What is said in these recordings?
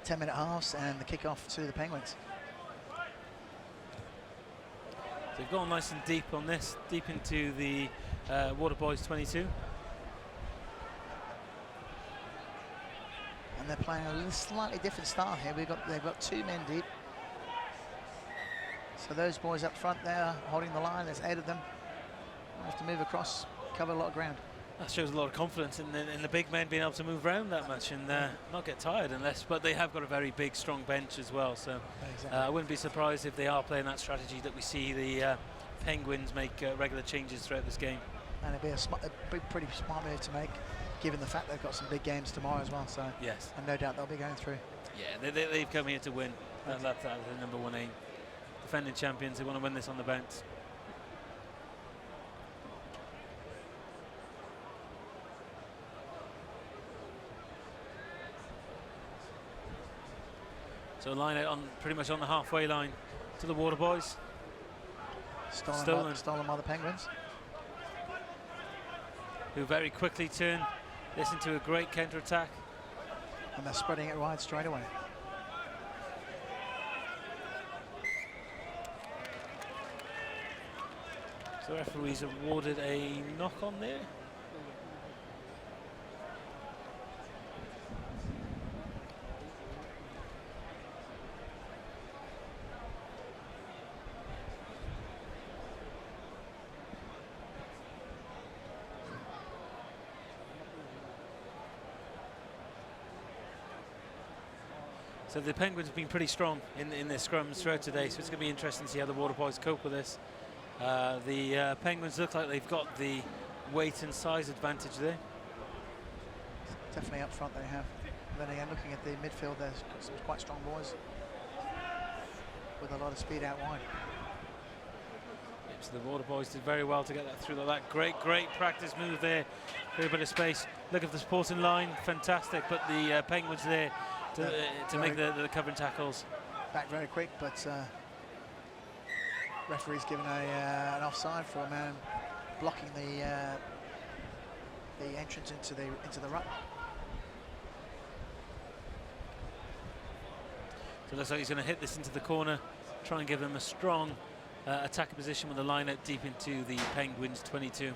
10-minute halves and the kick-off to the Penguins. So they've gone nice and deep on this, deep into the Waterboys 22. And they're playing a slightly different style here. They've got 2 men deep. So those boys up front there holding the line. There's 8 of them. They have to move across, cover a lot of ground. That shows a lot of confidence in the big men being able to move around that much and not get tired but they have got a very big, strong bench as well. So exactly. I wouldn't be surprised if they are playing that strategy that we see the Penguins make regular changes throughout this game. And it'd be a pretty smart move to make, given the fact they've got some big games tomorrow as well. So yes, and no doubt they'll be going through. Yeah, they've come here to win. That's the number one aim. Defending champions, they want to win this on the bounce. So line out on pretty much on the halfway line to the Waterboys. Stolen by the Penguins, who very quickly turn this into a great counter-attack. And they're spreading it wide straight away. So referees awarded a knock on there. So the Penguins have been pretty strong in their scrums throughout today, so it's going to be interesting to see how the Waterboys cope with this. The Penguins look like they've got the weight and size advantage there. Definitely up front they have. And then again, looking at the midfield, there's some quite strong boys with a lot of speed out wide. Yep, so the Waterboys did very well to get that through. That great practice move there. Very bit of space. Look at the supporting line, fantastic. But the Penguins there to make the covering tackles. Back very quick, but referee's given an offside for a man blocking the entrance into the ruck. So it looks like he's going to hit this into the corner, try and give them a strong attacking position with the line out deep into the Penguins 22.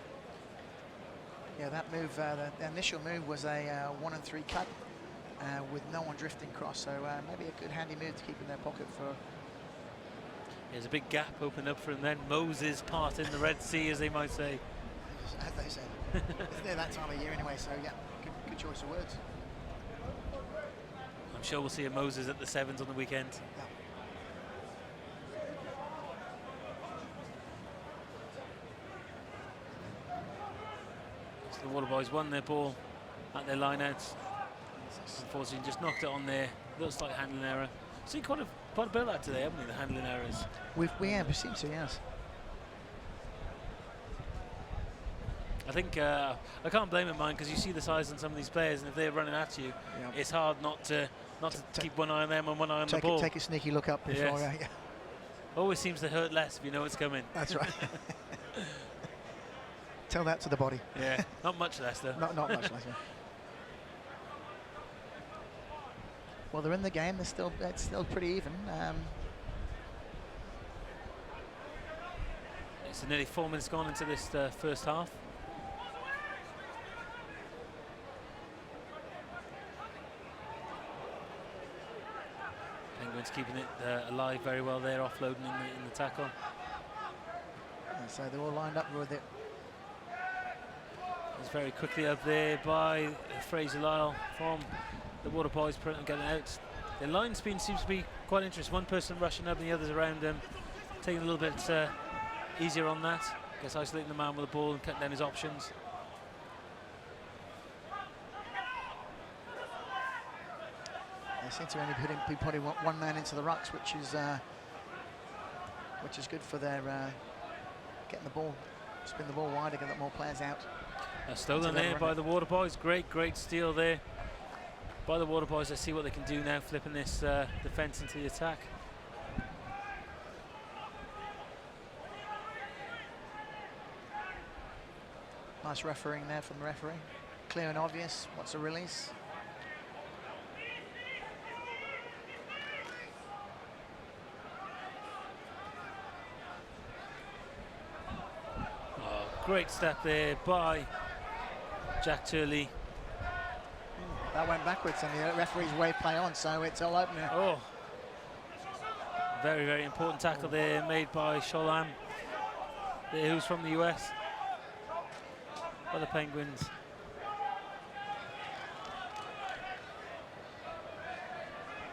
Yeah, that move, the initial move was a 1-and-3 cut with no one drifting across, so maybe a good handy move to keep in their pocket for. There's a big gap opened up for him then. Moses part in the Red Sea, as they might say. As they said. It's near that time of year anyway, so yeah, good choice of words. I'm sure we'll see a Moses at the 7s on the weekend. Yeah. So the Waterboys won their ball at their line-outs. Unfortunately, just knocked it on there. Looks like handling error. Seen quite a bit of that today, haven't we? The handling errors. We seem to, yes. I think I can't blame it, because you see the size on some of these players, and if they're running at you, it's hard not to keep one eye on them and one eye on the ball. Take a sneaky look up before. Yes. Yeah. Always seems to hurt less if you know it's coming. That's right. Tell that to the body. Yeah, not much less though. Not much less. Yeah. Well, they're in the game. It's still pretty even. So nearly 4 minutes gone into this first half. Penguins keeping it alive very well there, offloading in the tackle. And so they're all lined up with it. It's very quickly up there by Fraser Lyle from the Waterboys, getting out. The line speed seems to be quite interesting. One person rushing up and the others around them, taking a little bit easier on that. Guess isolating the man with the ball and cutting down his options. They seem to only be putting one man into the rucks, which is good for their getting the ball, spin the ball wider, get more players out. Stolen there by the Waterboys. Great steal there by the Waterboys. Let's see what they can do now, flipping this defence into the attack. Nice refereeing there from the referee. Clear and obvious. What's a release? great step there by Jack Turley. That went backwards, and the referee's wave play on, so it's all open now. Oh, very, very important tackle there made by Sholam, who's from the US, by the Penguins.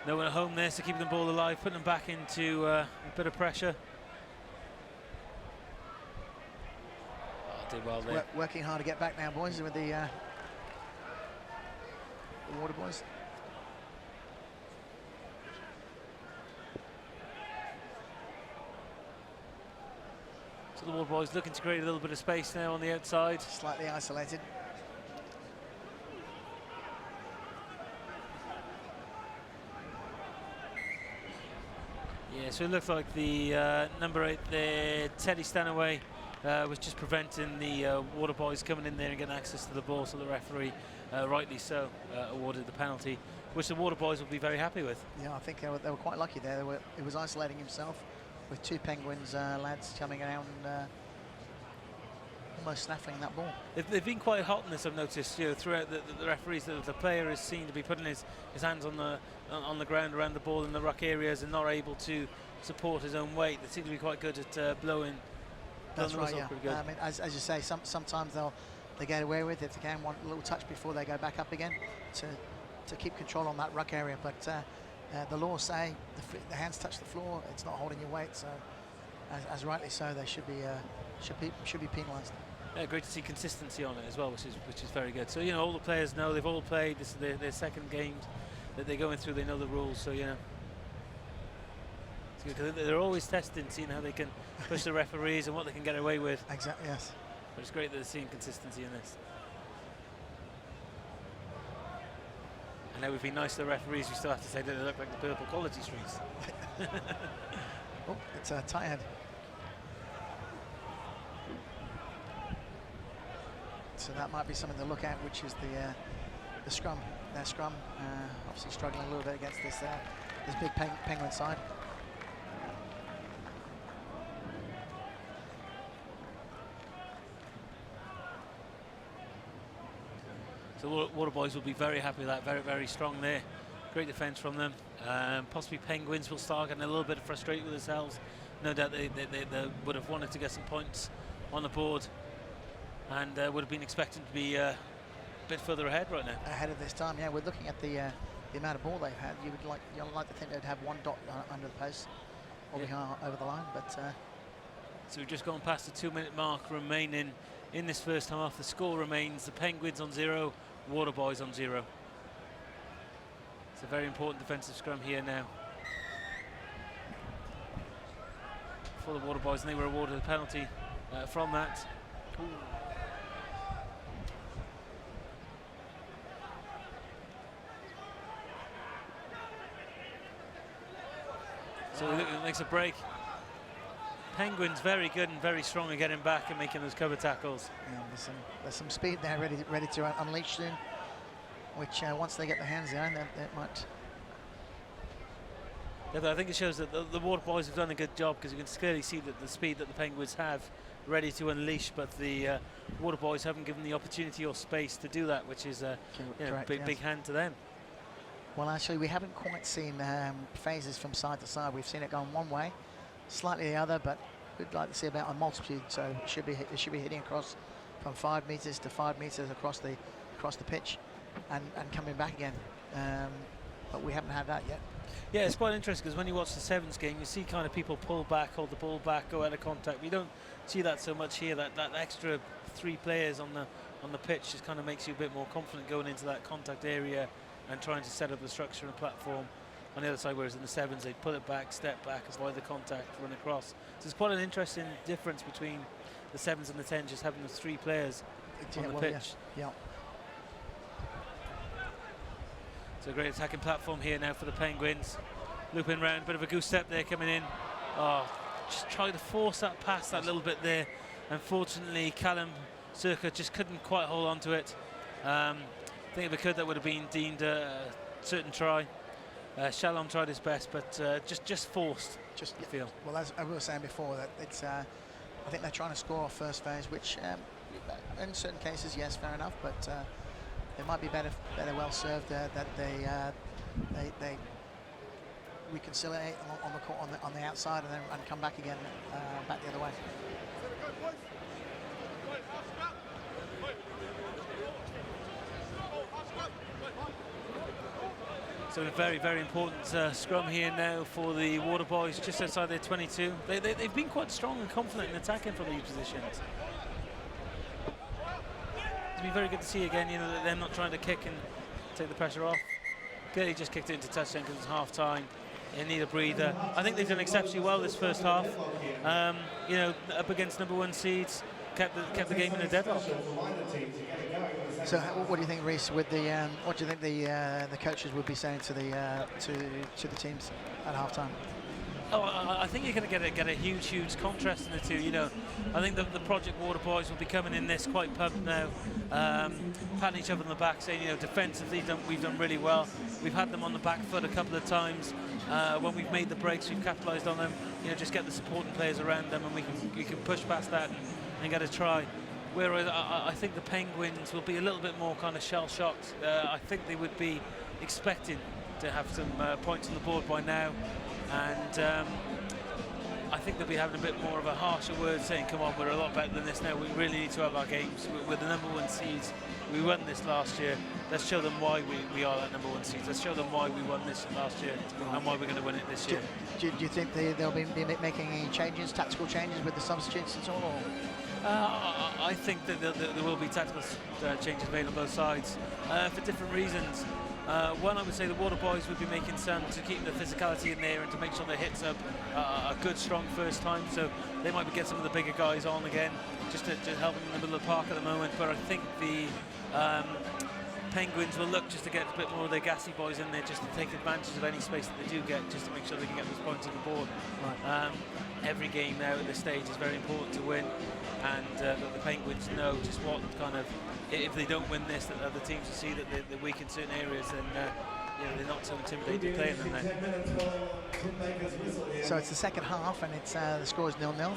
No one at home there, so keeping the ball alive, putting them back into a bit of pressure. Oh, did well there. Working hard to get back now, boys, with the Waterboys. So the Waterboys looking to create a little bit of space now on the outside. Slightly isolated. Yeah, so it looked like the number 8 there, Teddy Stanaway, was just preventing the Waterboys coming in there and getting access to the ball, so the referee, rightly so, awarded the penalty, which the Waterboys will be very happy with. Yeah, I think they were quite lucky there. He was isolating himself with two Penguins lads coming around and almost snaffling that ball. They've been quite hot in this, I've noticed, you know, throughout the referees. The player is seen to be putting his hands on the ground around the ball in the ruck areas and not able to support his own weight. They seem to be quite good at blowing. That's right, yeah. Pretty good. I mean, as you say, sometimes they get away with it if they can, want a little touch before they go back up again to keep control on that ruck area. But the laws say the hands touch the floor, it's not holding your weight. So, as rightly so, they should be penalised. Yeah, great to see consistency on it as well, which is very good. So, you know, all the players know, they've all played. This is their second games that they're going through. They know the rules, so you know. It's good, 'cause they're always testing, seeing how they can push the referees and what they can get away with. Exactly, yes. But it's great that they're seeing consistency in this. I know we've been nice to the referees, we still have to say that they look like the purple quality streets. Oh, it's a tight head. So that might be something to look at, which is the scrum. Their scrum, obviously struggling a little bit against this big Penguin side. So Waterboys will be very happy with that, very, very strong there. Great defence from them. Possibly Penguins will start getting a little bit frustrated with themselves. No doubt they would have wanted to get some points on the board and would have been expecting to be a bit further ahead right now. Ahead of this time, yeah. We're looking at the amount of ball they've had. You'd like to think they'd have one dot under the post or behind over the line, but. So we've just gone past the 2-minute mark remaining in this first half. The score remains the Penguins on 0, Waterboys on 0. It's a very important defensive scrum here now for the Waterboys, and they were awarded a penalty from that. Ooh. So it makes a break. Penguins very good and very strong at getting back and making those cover tackles. Yeah, there's some speed there ready to unleash soon, which once they get their hands down, that might. Yeah, I think it shows that the Waterboys have done a good job, because you can clearly see that the speed that the Penguins have ready to unleash, but the Waterboys haven't given the opportunity or space to do that, which is a correct, big hand to them. Well, actually, we haven't quite seen phases from side to side. We've seen it going one way, slightly the other, but we'd like to see about a multitude. So it should be hitting across from 5 meters to 5 meters across the pitch, and coming back again. But we haven't had that yet. Yeah, it's quite interesting, because when you watch the Sevens game, you see kind of people pull back, hold the ball back, go out of contact. We don't see that so much here. That extra 3 players on the pitch just kind of makes you a bit more confident going into that contact area and trying to set up the structure and platform on the other side, whereas in the Sevens they pull it back, step back, avoid the contact, run across. So it's quite an interesting difference between the Sevens and the 10s, just having those 3 players on the pitch. Yeah. So a great attacking platform here now for the Penguins. Looping round, bit of a goose step there coming in. Oh, just trying to force that past that little bit there. Unfortunately, Callum Circa just couldn't quite hold on to it. I think if it could, that would have been deemed a certain try. Shalom tried his best, but just forced. I feel. Well, as I was saying before, that it's I think they're trying to score off first phase, which in certain cases, yes, fair enough, but it might be better well served that they reconciliate on the outside and come back again, back the other way. So a very, very important scrum here now for the Waterboys, just outside their 22. They've been quite strong and confident in attacking from these positions. It's been very good to see again, you know, that they're not trying to kick and take the pressure off. Clearly just kicked it into touchdown because it's half time. They need a breather. I think they've done exceptionally well this first half. You know, up against #1 seeds, kept the game in a deadlock. So, what do you think, Reece? With the what do you think the coaches would be saying to the teams at halftime? Oh, I think you're going to get a huge contrast in the two. You know, I think the Project Waterboys will be coming in this quite pumped now, patting each other on the back, saying, you know, defensively we've done really well. We've had them on the back foot a couple of times. When we've made the breaks, we've capitalised on them. You know, just get the supporting players around them, and we can push past that and get a try. Whereas I think the Penguins will be a little bit more kind of shell-shocked. I think they would be expecting to have some points on the board by now. And I think they'll be having a bit more of a harsher word, saying, come on, we're a lot better than this now. We really need to have our games. We're the #1 seeds. We won this last year. Let's show them why we are that #1 seeds. Let's show them why we won this last year and why we're going to win it this year. Do you think they'll be making any changes, tactical changes with the substitutes at all? Or? I think that there will be tactical changes made on both sides for different reasons. One, I would say the Waterboys would be making some to keep the physicality in there and to make sure their hits up a good, strong first time. So they might get some of the bigger guys on again, just to help them in the middle of the park at the moment. But I think the Penguins will look just to get a bit more of their gassy boys in there, just to take advantage of any space that they do get, just to make sure they can get those points on the board. Right. Every game now at this stage is very important to win, and the Penguins know just what kind of, if they don't win this, that other teams will see that they're weak in certain areas, and you know, they're not so intimidated playing them then. So it's the second half, and it's the score is 0-0.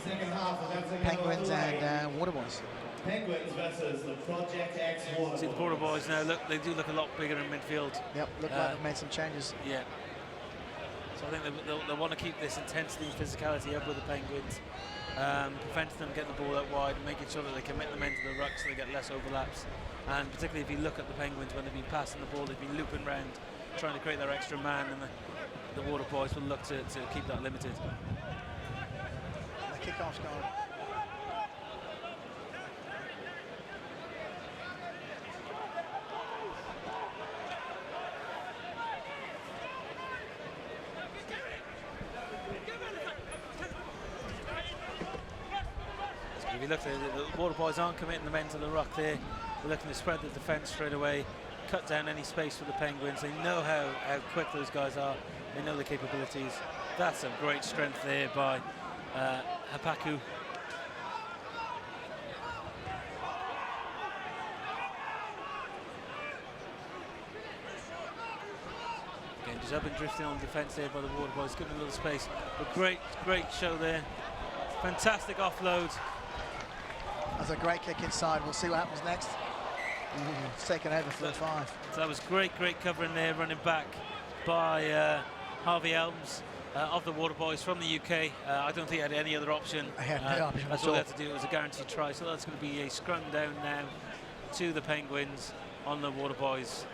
Penguins and Waterboys. Penguins versus the Projecx Waterboys. See the Waterboys now, look, they do look a lot bigger in midfield. Yep, look like they've made some changes. Yeah. So I think they'll want to keep this intensity and physicality up with the Penguins, preventing them getting the ball out wide, making sure that they commit them into the ruck so they get less overlaps. And particularly if you look at the Penguins, when they've been passing the ball, they've been looping round, trying to create their extra man, and the Waterboys will look to keep that limited. The kickoff's gone. If you look at the Waterboys aren't committing the men to the ruck there. They're looking to spread the defence straight away, cut down any space for the Penguins. They know how quick those guys are. They know the capabilities. That's some great strength there by Hapaku. Again, just up and drifting on defence there by the Waterboys, giving a little space. But great show there. Fantastic offload. That's a great kick inside. We'll see what happens next. It's taken over for 5. So that was great covering there, running back by Harvey Elms of the Waterboys from the UK. I don't think he had any other option. I had no option. That's all they had to do. It was a guaranteed try. So that's going to be a scrum down now to the Penguins on the Waterboys.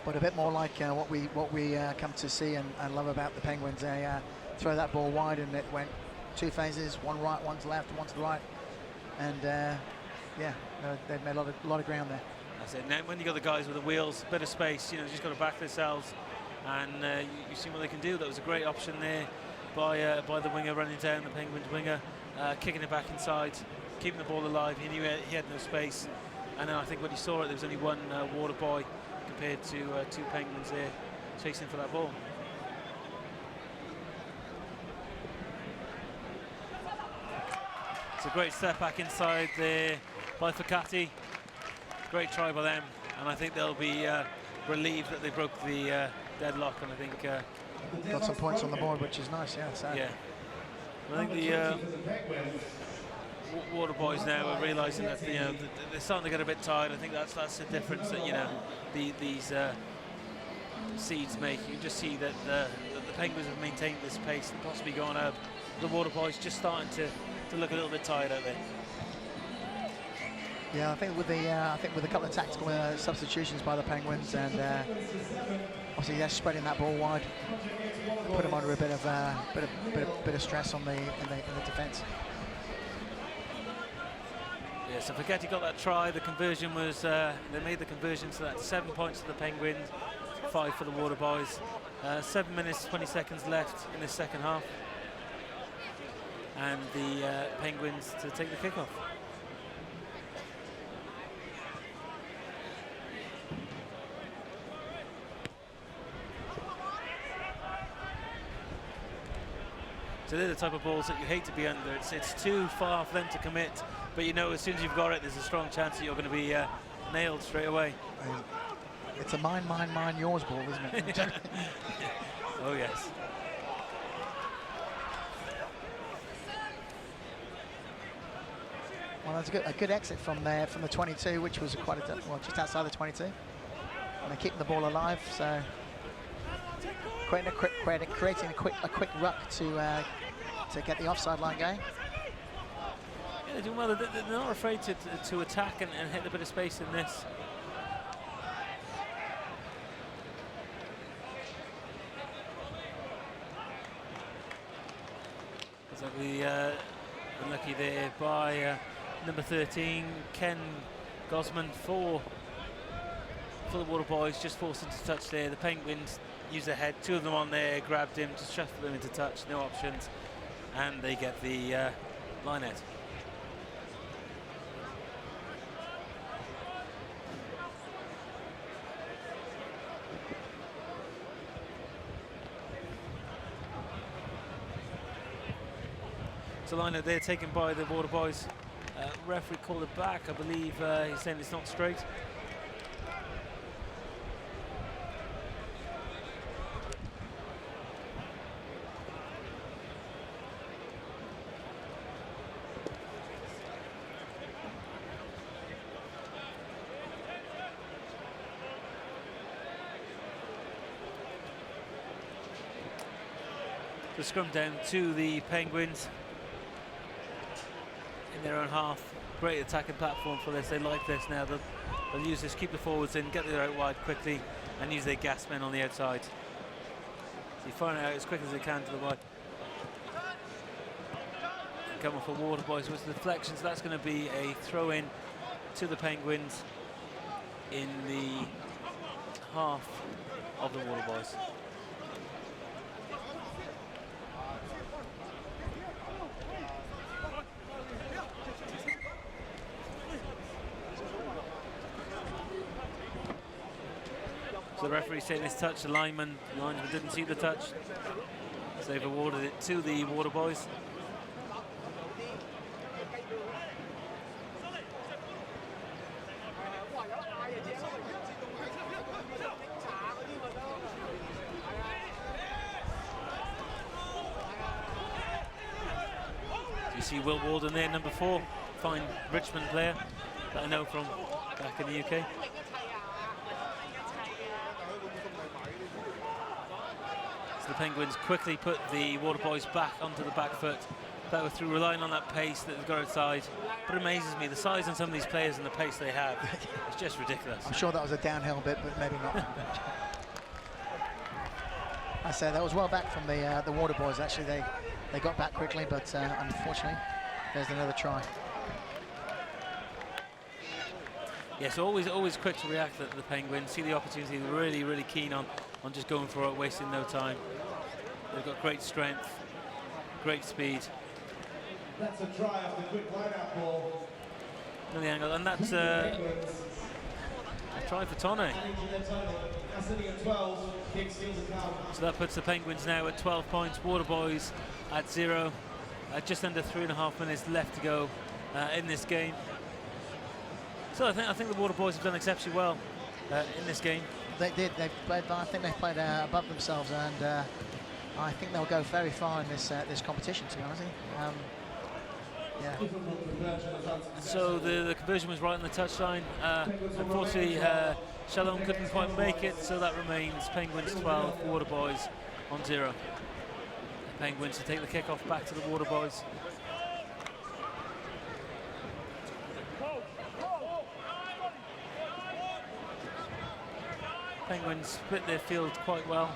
But a bit more like what we come to see and love about the Penguins. They throw that ball wide, and it went 2 phases, one right, one to left, one to the right. And yeah, they've made a lot of ground there. That's it. Now, when you got the guys with the wheels, a bit of space, you know, just got to back themselves, and you've seen what they can do. That was a great option there by the winger running down, the Penguins winger, kicking it back inside, keeping the ball alive. He knew he had no space, and then I think when he saw it, there was only one Waterboy compared to 2 Penguins there chasing for that ball. It's a great step back inside there by Fakati. Great try by them, and I think they'll be relieved that they broke the deadlock, and I think got some points on the board, which is nice. Yeah. So. Yeah. I think the Waterboys now are realising that they're starting to get a bit tired. I think that's the difference that these seeds make. You can just see that the Penguins have maintained this pace and possibly gone out. The Waterboys just starting to look a little bit tired out there. Yeah, I think with a couple of tactical substitutions by the Penguins, and obviously they're spreading that ball wide, put them under a bit of stress on in the defence. Yeah, so Forgetti got that try. The conversion was they made the conversion, so that's 7 points for the Penguins, 5 for the Waterboys. 7 minutes 20 seconds left in the second half, and the Penguins to take the kickoff. So they're the type of balls that you hate to be under. It's too far for them to commit, but as soon as you've got it, there's a strong chance that you're going to be nailed straight away. It's a mine, yours ball, isn't it? Oh yes. Well, that's a good exit from there, from the 22, which was just outside the 22, and they're keeping the ball alive. So creating a quick ruck to get the offside line going. Yeah, they're doing well. They're not afraid to attack and hit a bit of space in this. Exactly, lucky there by number 13, Ken Gosman for the Waterboys, just forced into touch there. The Penguins used their head, 2 of them on there, grabbed him, just shuffled him into touch, no options, and they get the line out. So line out there taken by the Waterboys. Referee called it back, I believe. He's saying it's not straight. The scrum down to the Penguins in their own half. Great attacking platform for this. They like this now. They'll use this, keep the forwards in, get it out wide quickly, and use their gas men on the outside. So firing it out as quick as they can to the wide. Come off for Waterboys with the deflections. That's going to be a throw in to the Penguins in the half of the Waterboys. So the referee saying this touch, the linesman didn't see the touch, so they've awarded it to the Waterboys. So you see Will Walden there, number 4, fine Richmond player that I know from back in the UK. The Penguins quickly put the Waterboys back onto the back foot. That was through relying on that pace that they've got outside. But it amazes me, the size on some of these players and the pace they have, it's just ridiculous. I'm sure that was a downhill bit, but maybe not. I say that was well back from the Waterboys. Actually, they got back quickly, but unfortunately, there's another try. Yeah, so always quick to react at the Penguins. See the opportunity, they're really keen on just going for it, wasting no time. They've got great strength, great speed. That's a try off the quick line-out ball. On the angle, and that's a try for Tonne. So that puts the Penguins now at 12 points, Waterboys at 0. Just under 3.5 minutes left to go in this game. So I think the Waterboys have done exceptionally well in this game. They did. I think they played above themselves, and I think they'll go very far in this competition. To be honest, Yeah. So the conversion was right on the touchline. Unfortunately, Shalom couldn't quite make it, so that remains Penguins 12, Waterboys on 0. Penguins to take the kickoff back to the Waterboys. Penguins split their field quite well,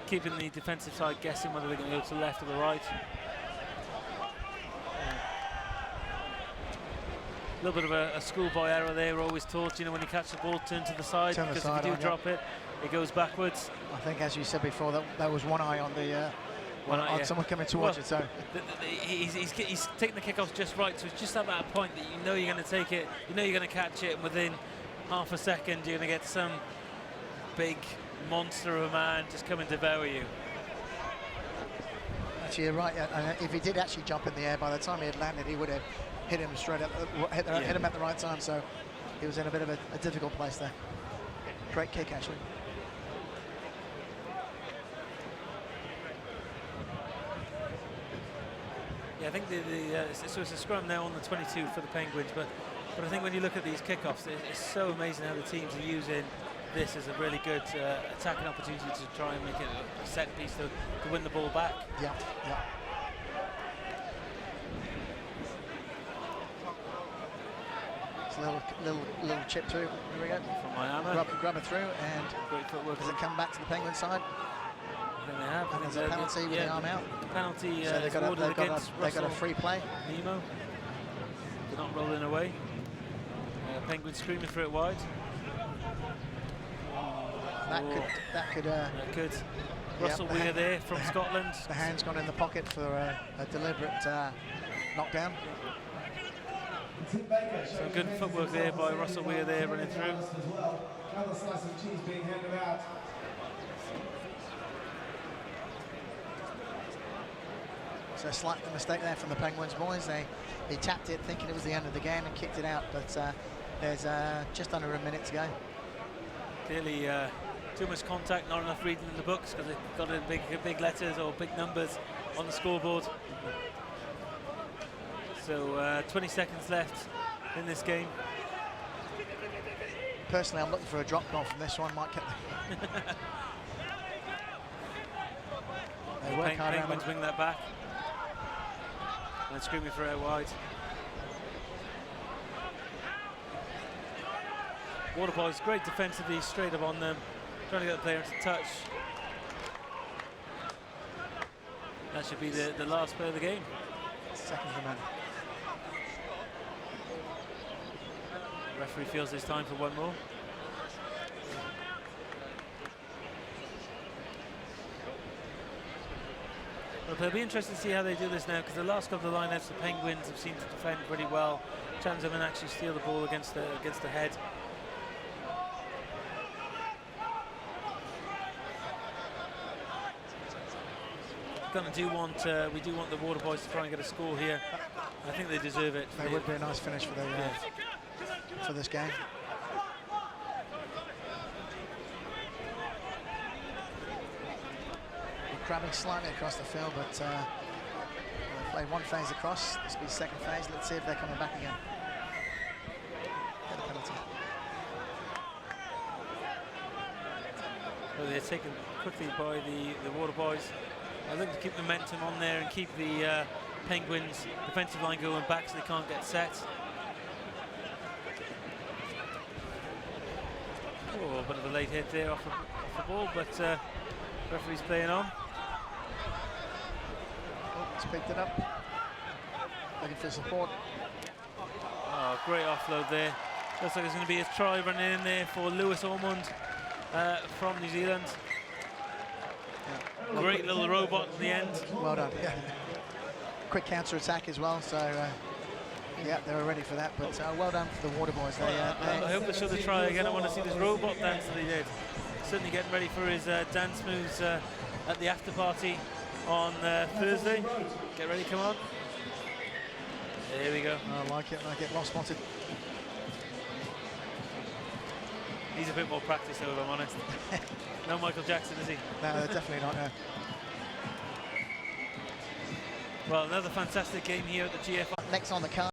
keeping the defensive side guessing whether they're going to go to the left or the right. A little bit of a schoolboy error there. We're always taught, you know, when you catch the ball, turn to the side, because if you do drop it, it goes backwards. I think, as you said before, that was one eye on the on someone coming towards you. So he's taking the kickoff just right, so it's just at that point that you know you're going to take it, you know you're going to catch it, and within half a second you're going to get some big monster of a man just come and devour you. Actually, you're right. If he did actually jump in the air, by the time he had landed, he would have hit him straight at hit him at the right time. So he was in a bit of a difficult place there. Great kick, actually. Yeah, I think so it's a scrum now on the 22 for the Penguins, but I think when you look at these kickoffs, it's so amazing how the teams are using this as a really good attacking opportunity to try and make it a set piece to win the ball back. Yeah, yeah. It's a little chip through. Here we go. From Miami. Grab it through, and great footwork. Does it come back to the Penguin side? I think they have. And there's a penalty with the arm out. The penalty. So they've got a free play. Nemo. They're not rolling away. Penguins screaming for it wide. That could. Russell Weir there from Scotland. The hand's gone in the pocket for a deliberate knockdown. Some good footwork there by Russell Weir there running through. Another slice of cheese being handed out. So a slight mistake there from the Penguins boys. They tapped it thinking it was the end of the game and kicked it out, but there's just under a minute to go. Clearly too much contact, not enough reading in the books because they've got in big letters or big numbers on the scoreboard. So 20 seconds left in this game. Personally, I'm looking for a drop goal from this one. Might get the Penguins wing that back. And screaming for out wide. Waterboys great defensively, straight up on them, trying to get the player into touch. That should be the last play of the game. Second command. Referee feels it's time for one more. Well, it'll be interesting to see how they do this now, because the last couple of lineouts, the Penguins have seemed to defend pretty well. Chance of them actually steal the ball against the head. We do want the Waterboys to try and get a score here. I think they deserve it. It would be a nice finish for this game. Grabbing slightly across the field, but they'll play one phase across. This will be second phase. Let's see if they're coming back again. Get a penalty. Well, they're taken quickly by the Waterboys. I look to keep the momentum on there and keep the Penguins defensive line going back so they can't get set. Oh, a bit of a late hit there off the ball, but referee's playing on. He's picked it up. Looking for support. Oh, great offload there. Looks like there's going to be a try running in there for Lewis Ormond from New Zealand. Yeah. Great little robot in the end. Well done. Yeah. Quick counter attack as well. So yeah, they were ready for that. But well done for the Waterboys. I hope they show the try again. I want to see this robot dance that he did. Certainly getting ready for his dance moves at the after party on Thursday. Get ready, come on. There we go. I like it, well spotted. He's a bit more practiced though, if I'm honest. No Michael Jackson, is he? No, definitely not, no. Well, another fantastic game here at the GFI. Next on the card.